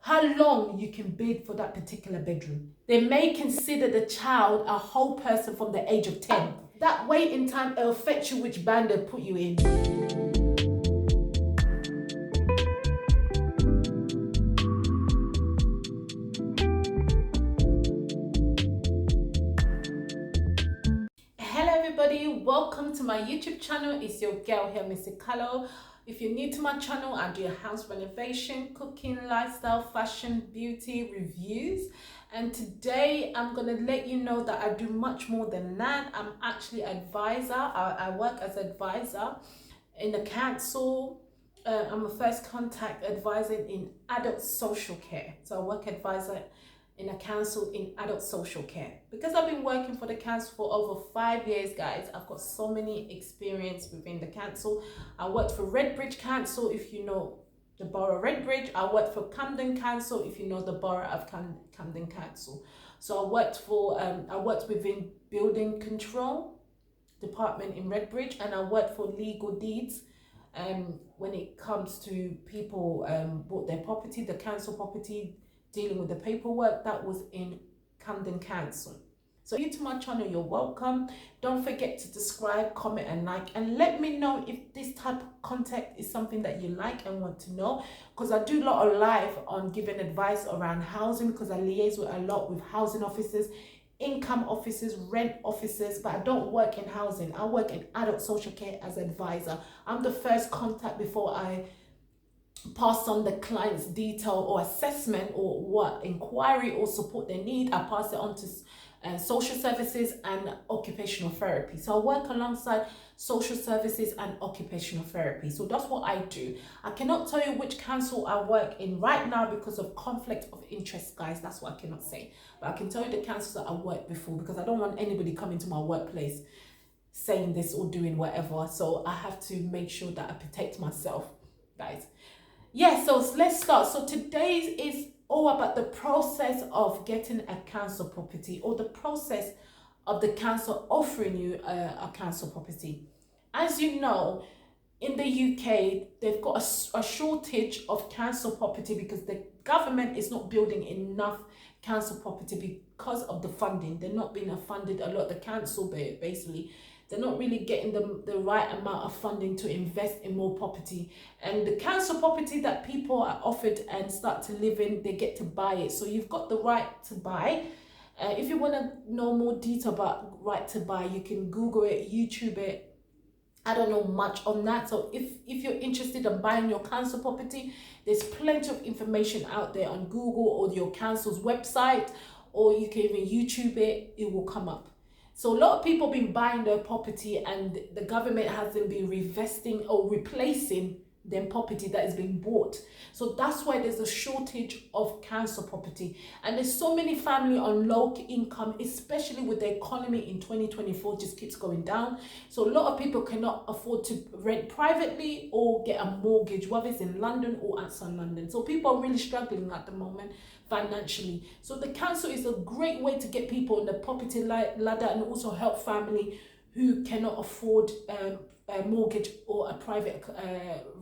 how long you can bid for that particular bedroom. They may consider the child a whole person from the age of 10. That waiting time will affect you which band they put you in. Hello everybody, welcome to my YouTube channel. It's your girl here, Missy Callow. If you're new to my channel, I do house renovation, cooking, lifestyle, fashion, beauty, reviews. And today I'm going to let you know that I do much more than that. I'm actually an advisor. I work as an advisor in the council. I'm a first contact advisor in adult social care. So I work advisor in a council in adult social care. Because I've been working for the council for over 5 years, guys, I've got so many experience within the council. I worked for Redbridge Council, if you know the borough of Redbridge. I worked for Camden Council, if you know the borough of Camden Council. So I worked within building control department in Redbridge, and I worked for legal deeds. When it comes to people bought their property, the council property, dealing with the paperwork, that was in Camden Council. So if you're new to my channel, you're welcome. Don't forget to subscribe, comment and like, and let me know if this type of content is something that you like and want to know, because I do a lot of live on giving advice around housing, because I liaise with a lot with housing officers, income officers, rent officers, but I don't work in housing. I work in adult social care as advisor. I'm the first contact before I pass on the client's detail or assessment or what inquiry or support they need. I pass it on to social services and occupational therapy. So I work alongside social services and occupational therapy. So that's what I do. I cannot tell you which council I work in right now because of conflict of interest, guys. That's what I cannot say. But I can tell you the councils that I worked before, because I don't want anybody coming to my workplace saying this or doing whatever. So I have to make sure that I protect myself, guys. Yeah, so let's start. So today's is all about the process of getting a council property, or the process of the council offering you a council property. As you know, in the UK, they've got a shortage of council property because the government is not building enough council property because of the funding. They're not being funded a lot. The council, basically, they're not really getting the right amount of funding to invest in more property. And the council property that people are offered and start to live in, they get to buy it. So you've got the right to buy. If you want to know more detail about right to buy, you can Google it, YouTube it. I don't know much on that. So if you're interested in buying your council property, there's plenty of information out there on Google or your council's website, or you can even YouTube it, it will come up. So a lot of people have been buying their property and the government hasn't been reinvesting or replacing their property that is being bought. So that's why there's a shortage of council property. And there's so many families on low income, especially with the economy in 2024 just keeps going down. So a lot of people cannot afford to rent privately or get a mortgage, whether it's in London or outside London. So people are really struggling at the moment financially. So the council is a great way to get people in the property ladder and also help family who cannot afford a mortgage or a private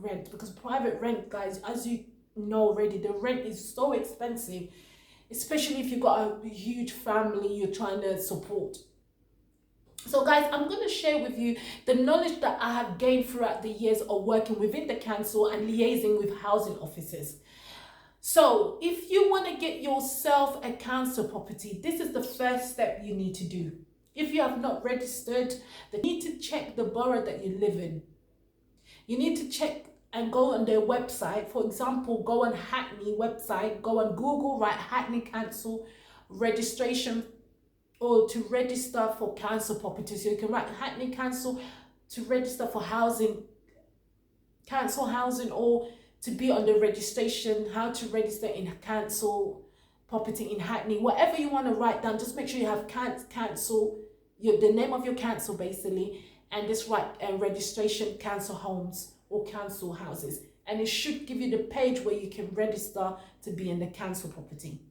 rent, because private rent, guys, as you know already, the rent is so expensive, especially if you've got a huge family you're trying to support. So guys, I'm going to share with you the knowledge that I have gained throughout the years of working within the council and liaising with housing officers. So if you want to get yourself a council property, this is the first step you need to do. If you have not registered, you need to check the borough that you live in. You need to check and go on their website. For example, go on Hackney website, go on Google, write Hackney Council registration, or to register for council property. So you can write Hackney Council to register for housing, council housing, or to be on the registration, how to register in council property in Hackney. Whatever you want to write down, just make sure you have council, the name of your council basically, and just write registration council homes or council houses, and it should give you the page where you can register to be in the council property.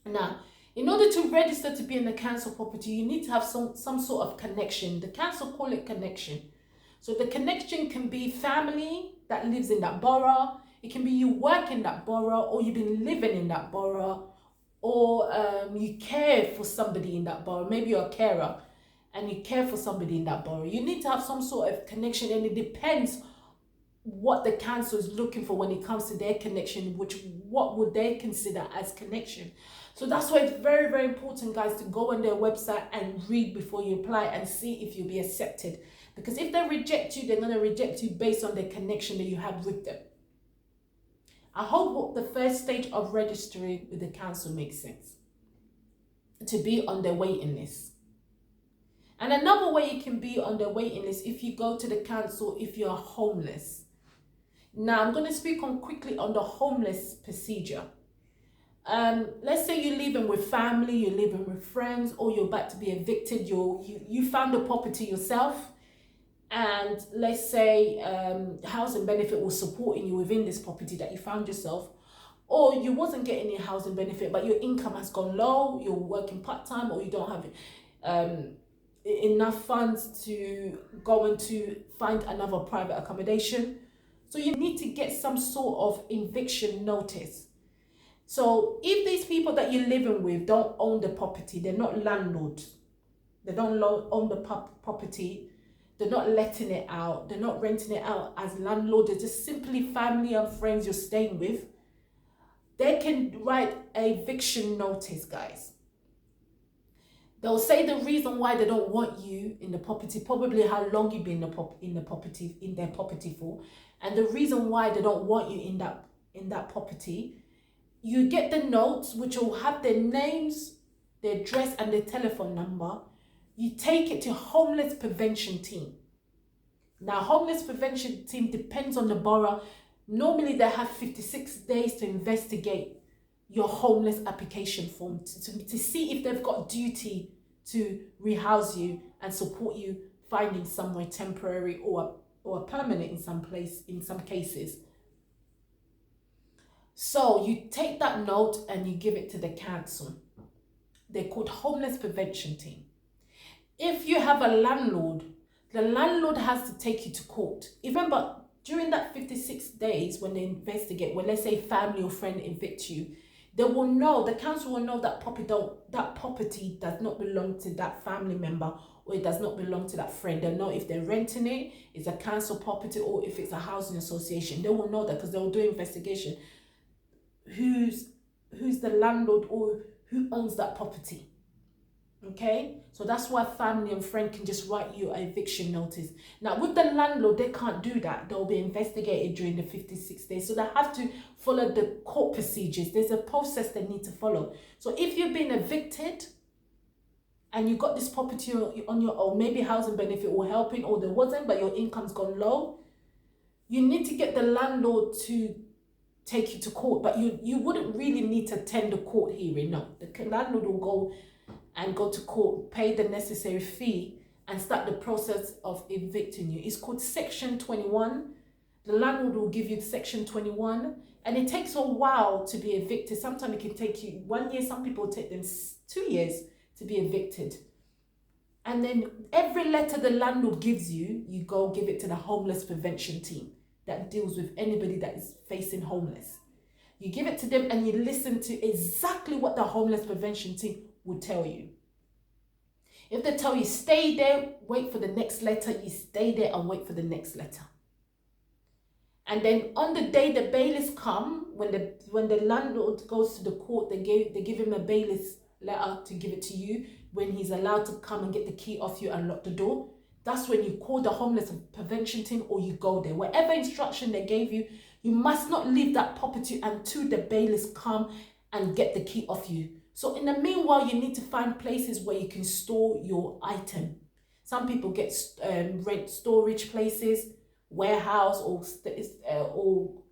Now, in order to register to be in the council property, you need to have some sort of connection. The council call it connection. So the connection can be family that lives in that borough. It can be you work in that borough, or you've been living in that borough, or you care for somebody in that borough. Maybe you're a carer and you care for somebody in that borough. You need to have some sort of connection, and it depends what the council is looking for when it comes to their connection, what would they consider as connection. So that's why it's very, very important, guys, to go on their website and read before you apply and see if you'll be accepted. Because if they reject you, they're going to reject you based on the connection that you have with them. I hope the first stage of registering with the council makes sense, to be on their waiting list. And another way you can be on the waiting list, if you go to the council, if you're homeless. Now, I'm going to speak on quickly on the homeless procedure. Let's say you're living with family, you're living with friends, or you're about to be evicted. You found a property yourself, and let's say housing benefit was supporting you within this property that you found yourself, or you wasn't getting any housing benefit, but your income has gone low, you're working part-time, or you don't have enough funds to go and to find another private accommodation. So you need to get some sort of eviction notice. So if these people that you're living with don't own the property, they're not landlords, they don't own the property, they're not letting it out, they're not renting it out as landlord, they're just simply family and friends you're staying with, they can write an eviction notice, guys. They'll say the reason why they don't want you in the property, probably how long you've been in their property for, and the reason why they don't want you in that property. You get the notes which will have their names, their address, and their telephone number. You take it to homeless prevention team. Now, homeless prevention team depends on the borough. Normally, they have 56 days to investigate your homeless application form to see if they've got duty to rehouse you and support you finding somewhere temporary or permanent in some cases. So you take that note and you give it to the council. They're called homeless prevention team. If you have a landlord, the landlord has to take you to court. Remember, during that 56 days when they investigate, when let's say family or friend evict you, they will know, the council will know that property does not belong to that family member, or it does not belong to that friend. They'll know if they're renting it, it's a council property, or if it's a housing association. They will know that because they will do investigation. Who's the landlord or who owns that property? Okay, so that's why family and friend can just write you an eviction notice. Now with the landlord, they can't do that. They'll be investigated during the 56 days, so they have to follow the court procedures. There's a process they need to follow. So if you've been evicted and you got this property on your own, maybe housing benefit or helping, or there wasn't, but your income's gone low, you need to get the landlord to take you to court. But you wouldn't really need to attend the court hearing. No, the landlord will go to court, pay the necessary fee, and start the process of evicting you. It's called Section 21. The landlord will give you Section 21, and it takes a while to be evicted. Sometimes it can take you 1 year. Some people take them 2 years to be evicted. And then every letter the landlord gives you, you go give it to the homeless prevention team that deals with anybody that is facing homeless. You give it to them and you listen to exactly what the homeless prevention team will tell you. If they tell you stay there, wait for the next letter, you stay there and wait for the next letter. And then on the day the bailiffs come, when the landlord goes to the court, they give him a bailiff's letter to give it to you when he's allowed to come and get the key off you and lock the door. That's when you call the homeless prevention team or you go there. Whatever instruction they gave you, you must not leave that property until the bailiffs come and get the key off you. So in the meanwhile, you need to find places where you can store your item. Some people get rent storage places, warehouse, or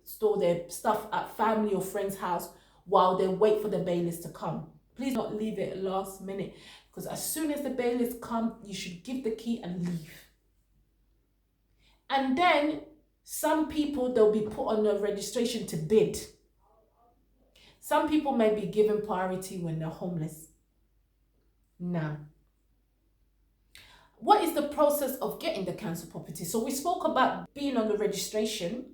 store their stuff at family or friend's house while they wait for the bailiffs to come. Please don't leave it last minute, because as soon as the bailiffs come, you should give the key and leave. And then some people, they'll be put on a registration to bid. Some people may be given priority when they're homeless. Now, what is the process of getting the council property? So we spoke about being on the registration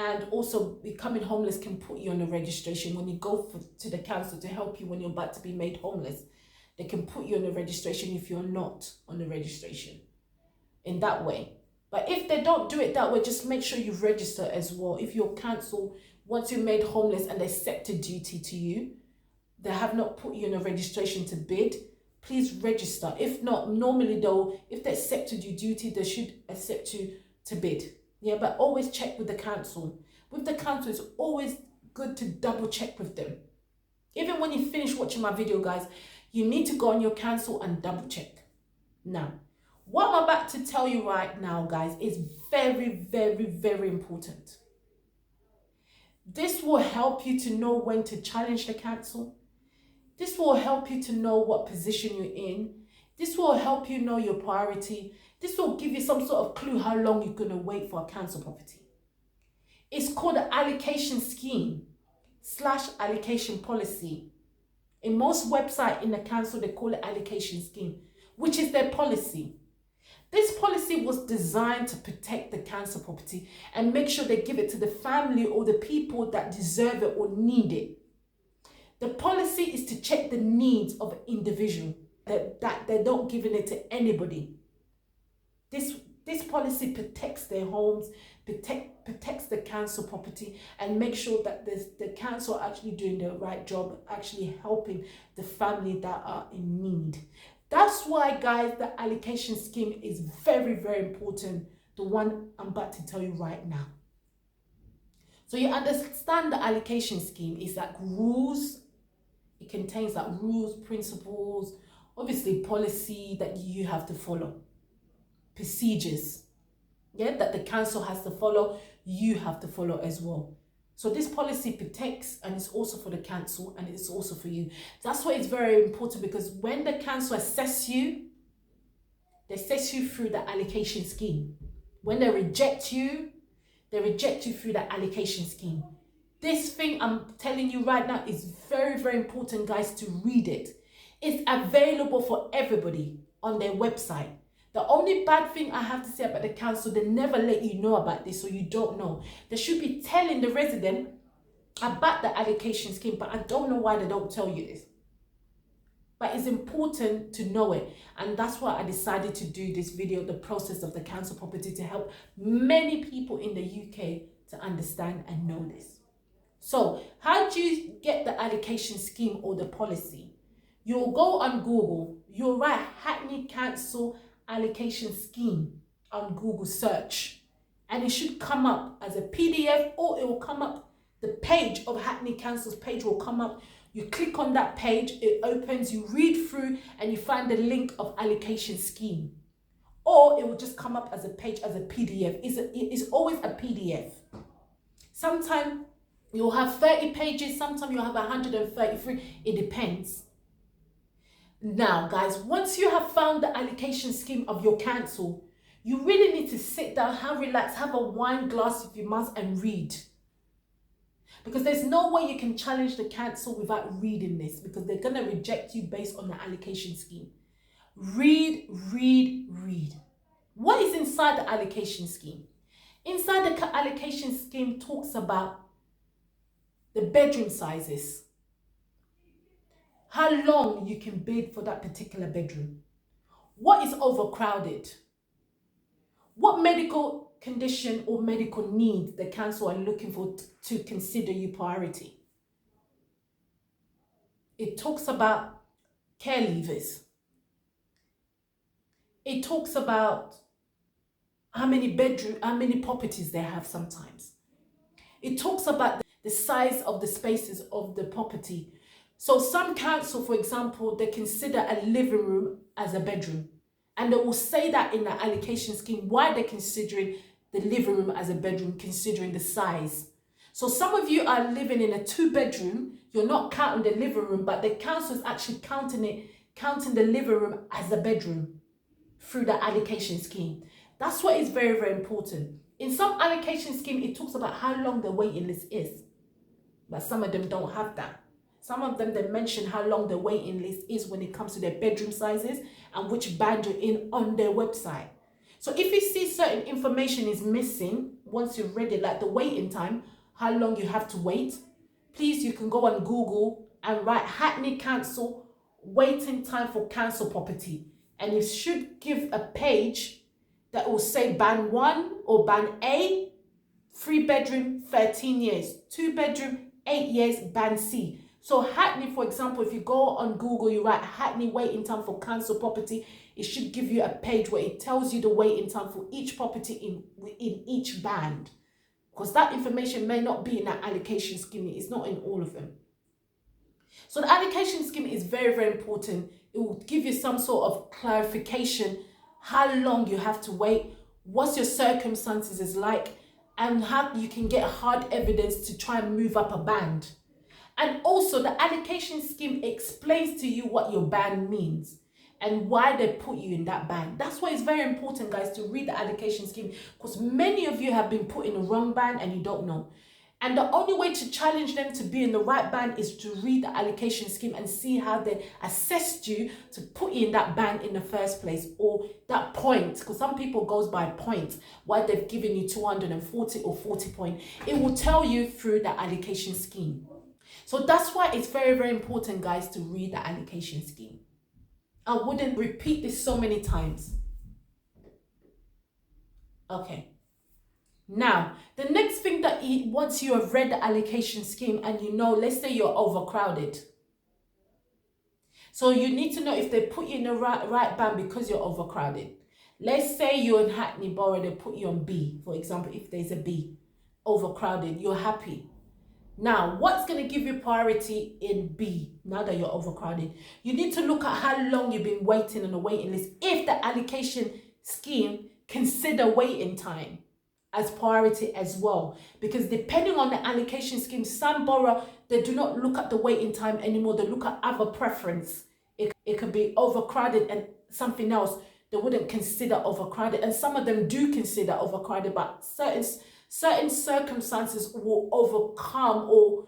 And also, becoming homeless can put you on a registration. When you go to the council to help you when you're about to be made homeless, they can put you on a registration if you're not on the registration in that way. But if they don't do it that way, just make sure you register as well. If your council, once you're made homeless and they set a duty to you, they have not put you in a registration to bid, please register. If not, normally though, if they accepted your duty, they should accept you to bid. Yeah, but always check with the council. With the council, it's always good to double check with them. Even when you finish watching my video, guys, you need to go on your council and double check. Now, what I'm about to tell you right now, guys, is very, very, very important. This will help you to know when to challenge the council. This will help you to know what position you're in. This will help you know your priority. This will give you some sort of clue how long you're going to wait for a council property. It's called the allocation scheme / allocation policy. In most websites in the council, they call it allocation scheme, which is their policy. This policy was designed to protect the council property and make sure they give it to the family or the people that deserve it or need it. The policy is to check the needs of an individual, that they're not giving it to anybody. This policy protects their homes, protects the council property, and make sure that the council are actually doing the right job, actually helping the family that are in need. That's why, guys, the allocation scheme is very, very important. The one I'm about to tell you right now. So you understand the allocation scheme is like rules. It contains like rules, principles, obviously policy that you have to follow. Procedures, yeah, that the council has to follow, you have to follow as well. So this policy protects, and it's also for the council, and it's also for you. That's why it's very important, because when the council assess you, they assess you through the allocation scheme. When they reject you through the allocation scheme. This thing I'm telling you right now is very, very important, guys, to read it. It's available for everybody on their website. The only bad thing I have to say about the council, they never let you know about this, so you don't know. They should be telling the resident about the allocation scheme, but I don't know why they don't tell you this. But it's important to know it, and that's why I decided to do this video, the process of the council property, to help many people in the UK to understand and know this. So how do you get the allocation scheme or the policy? You'll go on Google, you'll write Hackney Council allocation scheme on Google search, and it should come up as a PDF, or it will come up, the page of Hackney Council's page will come up. You click on that page, it opens, you read through, and you find the link of allocation scheme. Or it will just come up as a page, as a PDF. It's always a PDF. Sometimes you'll have 30 pages, sometimes you'll have 133, it depends. Now, guys, once you have found the allocation scheme of your council, you really need to sit down, relax, have a wine glass if you must, and read. Because there's no way you can challenge the council without reading this, because they're going to reject you based on the allocation scheme. Read, read, read. What is inside the allocation scheme? Inside the allocation scheme talks about the bedroom sizes, how long you can bid for that particular bedroom, what is overcrowded, what medical condition or medical need the council are looking for to consider you priority. It talks about care leavers. It talks about how many properties they have sometimes. It talks about the size of the spaces of the property. So some council, for example, they consider a living room as a bedroom. And they will say that in the allocation scheme, why they're considering the living room as a bedroom, considering the size. So some of you are living in a 2-bedroom, you're not counting the living room, but the council is actually counting the living room as a bedroom through the allocation scheme. That's what is very, very important. In some allocation scheme, it talks about how long the waiting list is, but some of them don't have that. Some of them, they mention how long the waiting list is when it comes to their bedroom sizes and which band you're in on their website. So if you see certain information is missing once you've read it, like the waiting time, how long you have to wait, please, you can go on Google and write Hackney Council waiting time for council property. And it should give a page that will say band 1 or band A, 3-bedroom, 13 years, 2-bedroom, 8 years, band C. So Hackney, for example, if you go on Google, you write Hackney waiting time for council property, it should give you a page where it tells you the waiting time for each property in each band. Because that information may not be in that allocation scheme, it's not in all of them. So the allocation scheme is very, very important. It will give you some sort of clarification, how long you have to wait, what your circumstances is like, and how you can get hard evidence to try and move up a band. And also the allocation scheme explains to you what your band means and why they put you in that band. That's why it's very important, guys, to read the allocation scheme, because many of you have been put in the wrong band and you don't know. And the only way to challenge them to be in the right band is to read the allocation scheme and see how they assessed you to put you in that band in the first place, or that point, because some people goes by points, why they've given you 240 or 40 points. It will tell you through the allocation scheme. So that's why it's very, very important, guys, to read the allocation scheme. I wouldn't repeat this so many times. Okay. Now, the next thing that once you have read the allocation scheme and you know, let's say you're overcrowded. So you need to know if they put you in the right band because you're overcrowded. Let's say you're in Hackney Borough, they put you on B, for example, if there's a B, overcrowded, you're happy. Now, what's going to give you priority in B now that you're overcrowded? You need to look at how long you've been waiting on the waiting list. If the allocation scheme consider waiting time as priority as well, because depending on the allocation scheme, some borough, they do not look at the waiting time anymore, they look at other preference. It could be overcrowded and something else they wouldn't consider overcrowded, and some of them do consider overcrowded, but certain circumstances will overcome or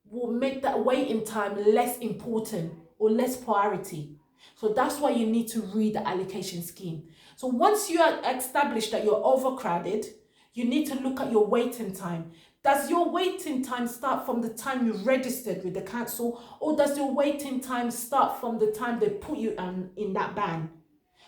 will make that waiting time less important or less priority. So that's why you need to read the allocation scheme. So once you are established that you're overcrowded, you need to look at your waiting time. Does your waiting time start from the time you registered with the council, or does your waiting time start from the time they put you in that band?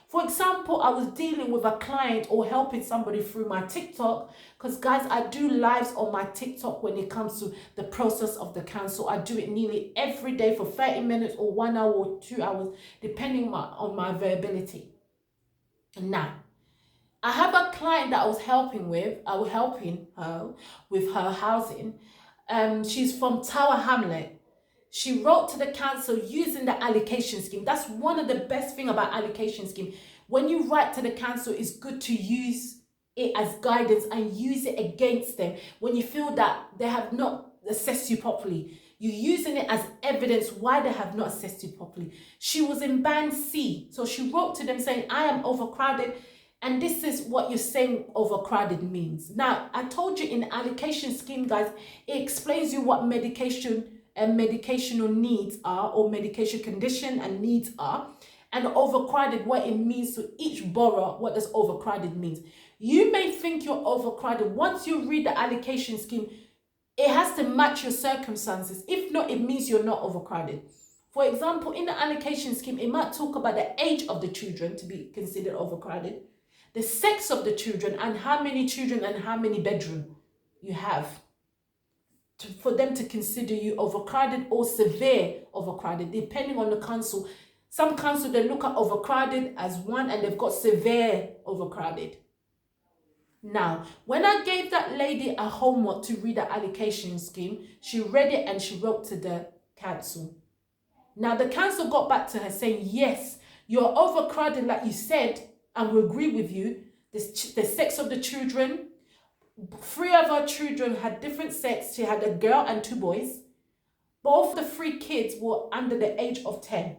For example, I was dealing with a client or helping somebody through my TikTok, because guys, I do lives on my TikTok when it comes to the process of the council. I do it nearly every day for 30 minutes or 1 hour or 2 hours, depending on my availability. Now, I have a client that I was helping her with her housing. She's from Tower Hamlet. She wrote to the council using the allocation scheme. That's one of the best things about allocation scheme. When you write to the council, it's good to use it as guidance and use it against them when you feel that they have not assessed you properly. You're using it as evidence why they have not assessed you properly. She was in band C, so she wrote to them saying, I am overcrowded, and this is what you're saying overcrowded means. Now, I told you in the allocation scheme, guys, it explains you what medication and medicational needs are, or medication condition and needs are, and overcrowded, what it means to each borough, what does overcrowded means. You may think you're overcrowded. Once you read the allocation scheme, it has to match your circumstances. If not, it means you're not overcrowded. For example, in the allocation scheme, it might talk about the age of the children to be considered overcrowded, the sex of the children, and how many children and how many bedrooms you have, for them to consider you overcrowded or severe overcrowded, depending on the council. Some council, they look at overcrowded as one, and they've got severe overcrowded. Now, when I gave that lady a homework to read the allocation scheme, she read it and she wrote to the council. Now, the council got back to her saying, yes, you're overcrowded like you said, and we agree with you. The sex of the children, 3 of her children had different sex. She had a girl and 2 boys. Both the 3 kids were under the age of 10.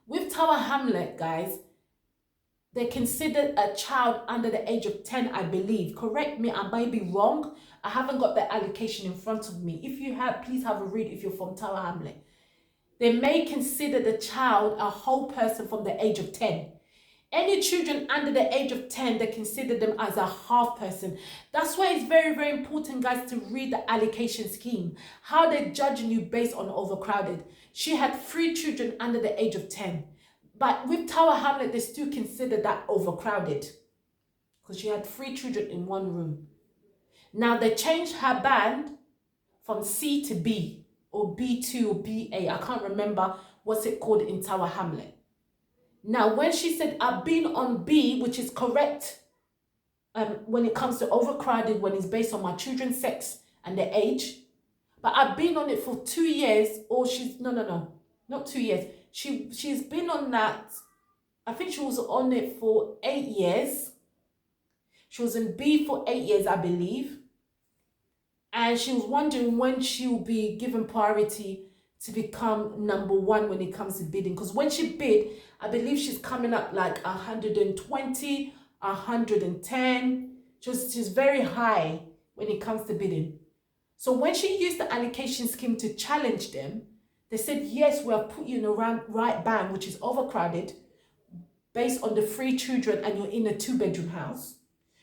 With Tower Hamlet, guys, they considered a child under the age of 10, I believe. Correct me, I might be wrong. I haven't got the allocation in front of me. If you have, please have a read if you're from Tower Hamlet. They may consider the child a whole person from the age of 10. Any children under the age of 10, they consider them as a half person. That's why it's very, very important, guys, to read the allocation scheme. How they're judging you based on overcrowded. She had 3 children under the age of 10. But with Tower Hamlet, they still consider that overcrowded. Because she had 3 children in one room. Now, they changed her band from C to B. Or B2 or BA. I can't remember what's it called in Tower Hamlet. Now, when she said, I've been on B, which is correct when it comes to overcrowded, when it's based on my children's sex and their age, but I've been on it for 2 years, or she's, no, not 2 years. She's been on that, I think she was on it for 8 years. She was in B for 8 years, I believe. And she was wondering when she'll be given priority to become number 1 when it comes to bidding. Because when she bid, I believe she's coming up like 120, 110. She's very high when it comes to bidding. So when she used the allocation scheme to challenge them, they said, yes, we have put you in the right band, which is overcrowded, based on the 3 children, and you're in a 2-bedroom house.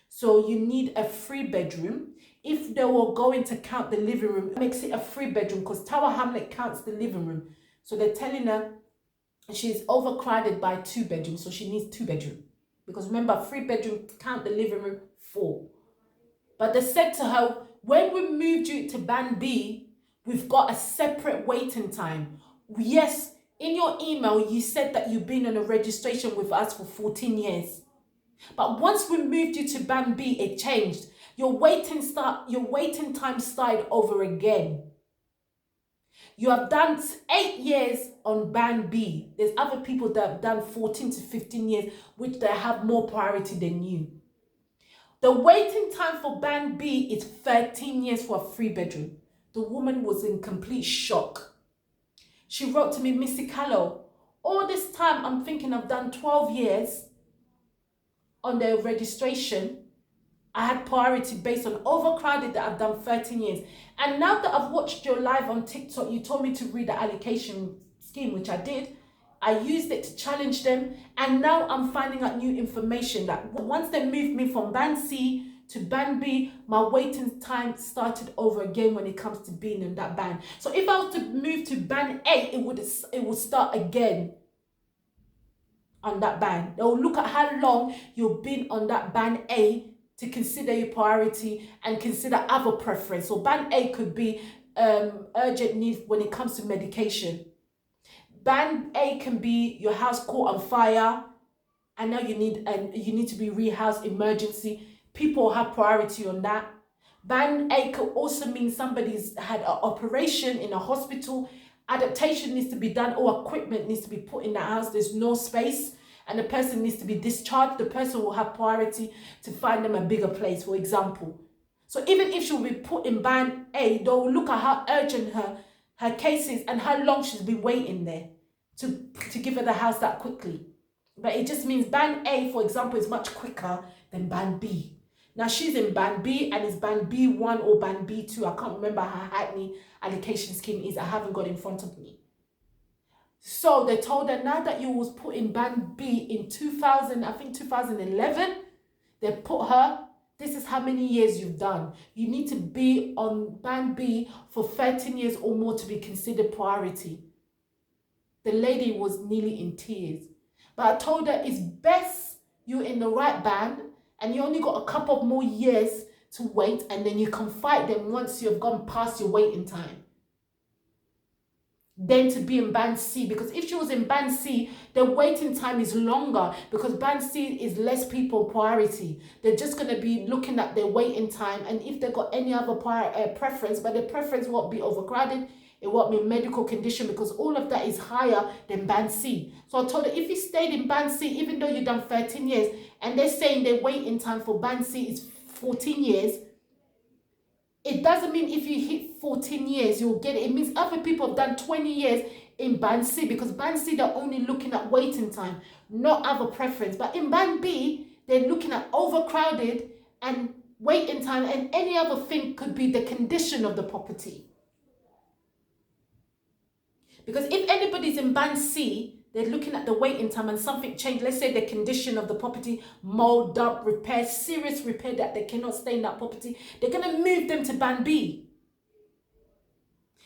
So you need a 3-bedroom. If they were going to count the living room, it makes it a 3-bedroom, because Tower Hamlet counts the living room. So they're telling her she's overcrowded by 2 bedrooms, so she needs 2 bedroom. Because remember, 3-bedroom, count the living room, 4. But they said to her, when we moved you to band B, we've got a separate waiting time. Yes, in your email, you said that you've been on a registration with us for 14 years. But once we moved you to band B, it changed. Your waiting time started over again. You have done 8 years on band B. There's other people that have done 14 to 15 years, which they have more priority than you. The waiting time for band B is 13 years for a 3-bedroom. The woman was in complete shock. She wrote to me, Missy Callow, all this time I'm thinking I've done 12 years on the registration. I had priority based on overcrowded that I've done 13 years. And now that I've watched your live on TikTok, you told me to read the allocation scheme, which I did. I used it to challenge them. And now I'm finding out new information that once they moved me from band C to band B, my waiting time started over again when it comes to being in that band. So if I was to move to band A, it would start again on that band. They'll look at how long you've been on that band A to consider your priority and consider other preference. So band A could be urgent need when it comes to medication. Band A can be your house caught on fire and now you need to be rehoused, emergency. People have priority on that. Band A could also mean somebody's had an operation in a hospital. Adaptation needs to be done, or equipment needs to be put in that house. There's no space and the person needs to be discharged. The person will have priority to find them a bigger place, for example. So even if she will be put in band A, they'll look at how urgent her case is and how long she's been waiting there to give her the house that quickly. But it just means band A, for example, is much quicker than band B. Now she's in band B and it's band B1 or band B2. I can't remember how Hackney allocation scheme is. I haven't got it in front of me. So they told her now that you was put in band B in 2011, they put her, this is how many years you've done. You need to be on band B for 13 years or more to be considered priority. The lady was nearly in tears. But I told her it's best you're in the right band and you only got a couple of more years to wait, and then you can fight them once you've gone past your waiting time. Then to be in band C, because if she was in band C, the waiting time is longer because band C is less people priority. They're just going to be looking at their waiting time, and if they've got any other preference, but their preference won't be overcrowded, it won't be medical condition, because all of that is higher than band C. So I told her, if you stayed in band C, even though you've done 13 years, and they're saying their waiting time for band C is 14 years, it doesn't mean if you hit 14 years, you'll get it. It means other people have done 20 years in band C, because band C, they're only looking at waiting time, not other preference. But in band B, they're looking at overcrowded and waiting time, and any other thing could be the condition of the property. Because if anybody's in band C, they're looking at the waiting time and something changed. Let's say the condition of the property, mold, dump, repair, serious repair that they cannot stay in that property. They're going to move them to Band B.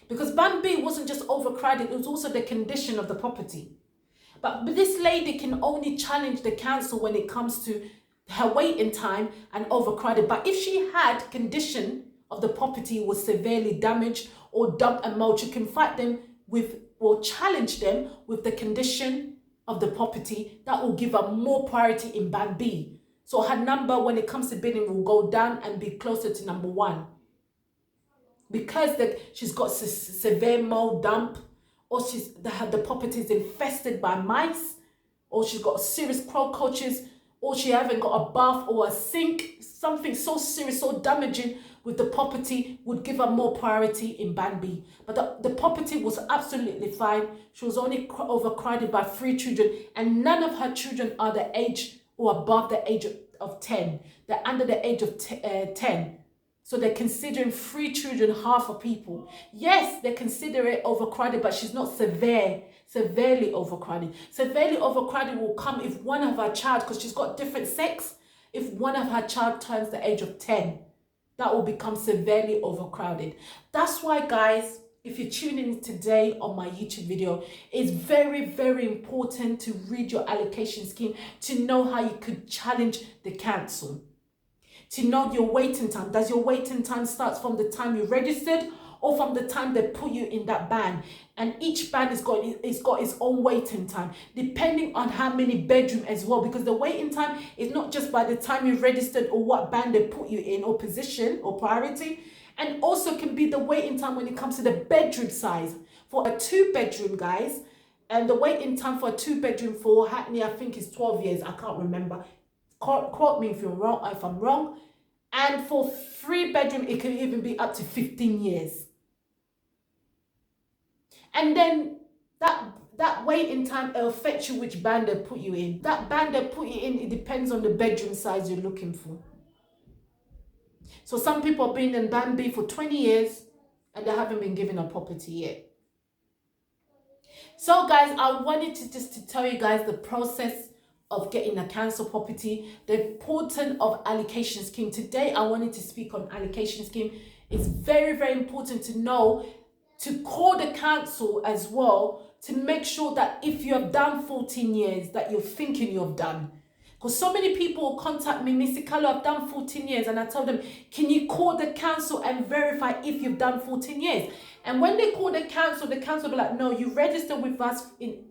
Because Band B wasn't just overcrowded, it was also the condition of the property. But this lady can only challenge the council when it comes to her waiting time and overcrowded. But if she had condition of the property was severely damaged or dump and mold, she can fight them with or challenge them with the condition of the property. That will give her more priority in Band B. So her number when it comes to bidding will go down and be closer to number 1. Because she's got severe mold dump, or the property is infested by mice, or she's got serious cockroaches, or she haven't got a bath or a sink, something so serious, so damaging with the property would give her more priority in Band B. But the property was absolutely fine. She was only overcrowded by 3 children, and none of her children are the age or above the age of 10. They're under the age of 10. So they're considering 3 children, half of people. Yes, they consider it overcrowded, but she's not severely overcrowded. Severely overcrowded will come if one of her child, because she's got different sex, if one of her child turns the age of 10, that will become severely overcrowded. That's why, guys, if you're tuning in today on my YouTube video, it's very, very important to read your allocation scheme to know how you could challenge the council. To know your waiting time. Does your waiting time start from the time you registered or from the time they put you in that band? And each band has got its own waiting time, depending on how many bedroom as well, because the waiting time is not just by the time you registered or what band they put you in or position or priority, and also can be the waiting time when it comes to the bedroom size. For a 2-bedroom, guys, and the waiting time for a 2-bedroom for Hackney, I think is 12 years. I can't remember. Quote me if I'm wrong. And for 3-bedroom, it can even be up to 15 years. And then that waiting time will affect you which band they put you in. That band they put you in, it depends on the bedroom size you're looking for. So some people have been in Band B for 20 years and they haven't been given a property yet. So guys, I wanted to tell you guys the process of getting a council property, the importance of allocation scheme. Today, I wanted to speak on allocation scheme. It's very, very important to know, to call the council as well, to make sure that if you have done 14 years, that you're thinking you have done. Because so many people contact me, Mr. Carlo, I've done 14 years. And I tell them, can you call the council and verify if you've done 14 years? And when they call the council will be like, no, you registered with us in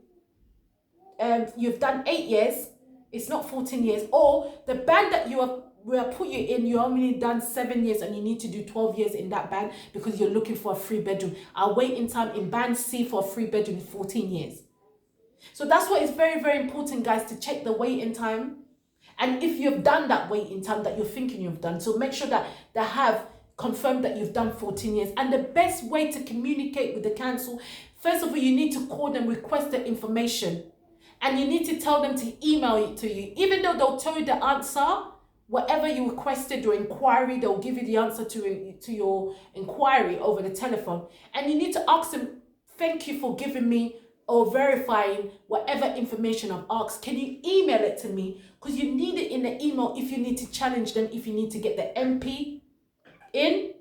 you've done 8 years, it's not 14 years, or the band that we have put you in, you only done 7 years and you need to do 12 years in that band because you're looking for a 3-bedroom. Our waiting time in Band C for a 3-bedroom is 14 years. So that's why it's very, very important, guys, to check the waiting time. And if you've done that waiting time that you're thinking you've done, so make sure that they have confirmed that you've done 14 years. And the best way to communicate with the council, first of all, you need to call them, request the information. And you need to tell them to email it to you. Even though they'll tell you the answer, whatever you requested, your inquiry, they'll give you the answer to your inquiry over the telephone. And you need to ask them, thank you for giving me or verifying whatever information I've asked. Can you email it to me? Because you need it in the email if you need to challenge them, if you need to get the MP in.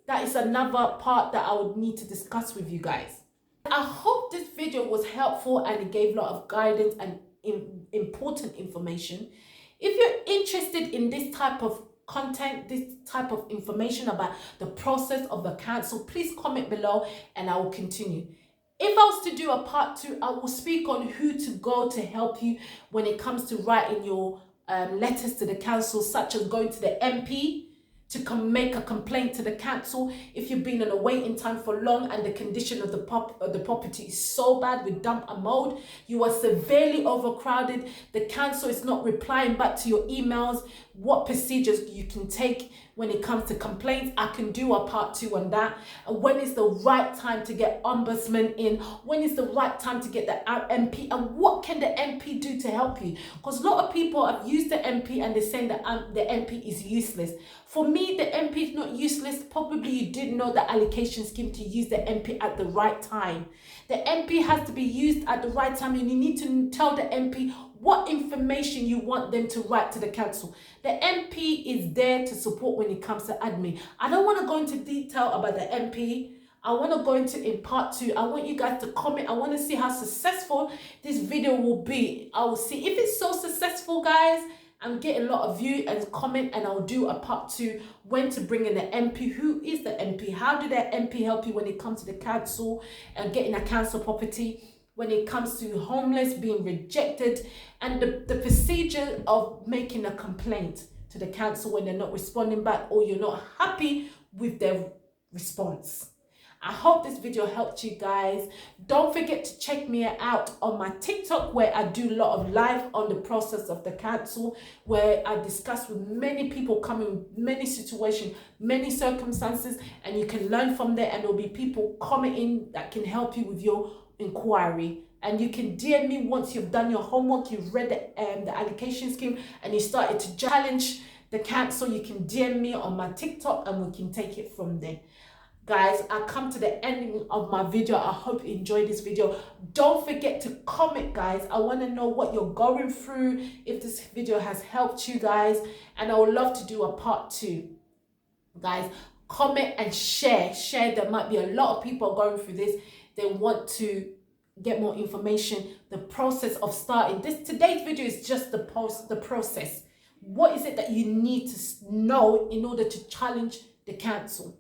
That is another part that I would need to discuss with you guys. I hope this video was helpful and it gave a lot of guidance and important information. If you're interested in this type of content, this type of information about the process of the council, please comment below and I will continue. If I was to do a part 2, I will speak on who to go to help you when it comes to writing your letters to the council, such as going to the MP to make a complaint to the council. If you've been on a waiting time for long and the condition of the property is so bad with damp and mold, you are severely overcrowded, the council is not replying back to your emails, what procedures you can take when it comes to complaints. I can do a part 2 on that. And when is the right time to get ombudsman in? When is the right time to get the MP? And what can the MP do to help you? Because a lot of people have used the MP and they're saying that the MP is useless. For me, the MP is not useless. Probably you didn't know the allocation scheme to use the MP at the right time. The MP has to be used at the right time, and you need to tell the MP what information you want them to write to the council. The MP is there to support when it comes to admin. I don't want to go into detail about the MP. I want to go into in part 2. I want you guys to comment. I want to see how successful this video will be. I will see if it's so successful, guys. I'm getting a lot of view and comment, and I'll do a part 2 when to bring in the MP. Who is the MP? How did the MP help you when it comes to the council and getting a council property? When it comes to homeless being rejected, and the procedure of making a complaint to the council when they're not responding back or you're not happy with their response. I hope this video helped you guys. Don't forget to check me out on my TikTok, where I do a lot of live on the process of the council, where I discuss with many people coming, many situations, many circumstances, and you can learn from there, and there'll be people commenting that can help you with your inquiry. And you can DM me once you've done your homework, you've read the allocation scheme, and you started to challenge the council. You can DM me on my TikTok and we can take it from there. Guys, I come to the ending of my video. I hope you enjoyed this video. Don't forget to comment, guys. I want to know what you're going through, if this video has helped you guys, and I would love to do a part 2. Guys, comment and share. There might be a lot of people going through this. They want to get more information. The process of starting today's video is just the process. What is it that you need to know in order to challenge the council?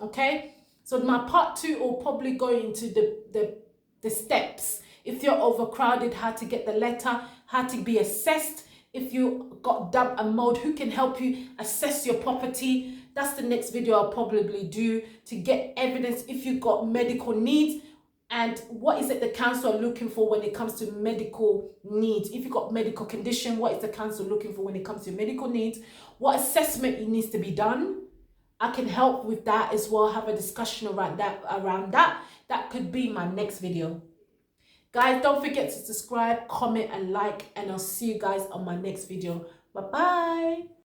Okay, so my part 2 will probably go into the steps. If you're overcrowded, how to get the letter, how to be assessed. If you got damp and mold, who can help you assess your property? That's the next video I'll probably do, to get evidence if you got medical needs. And what is it the council are looking for when it comes to medical needs? If you've got medical condition, what is the council looking for when it comes to medical needs? What assessment needs to be done? I can help with that as well, have a discussion around that. That could be my next video. Guys, don't forget to subscribe, comment and like, and I'll see you guys on my next video. Bye-bye.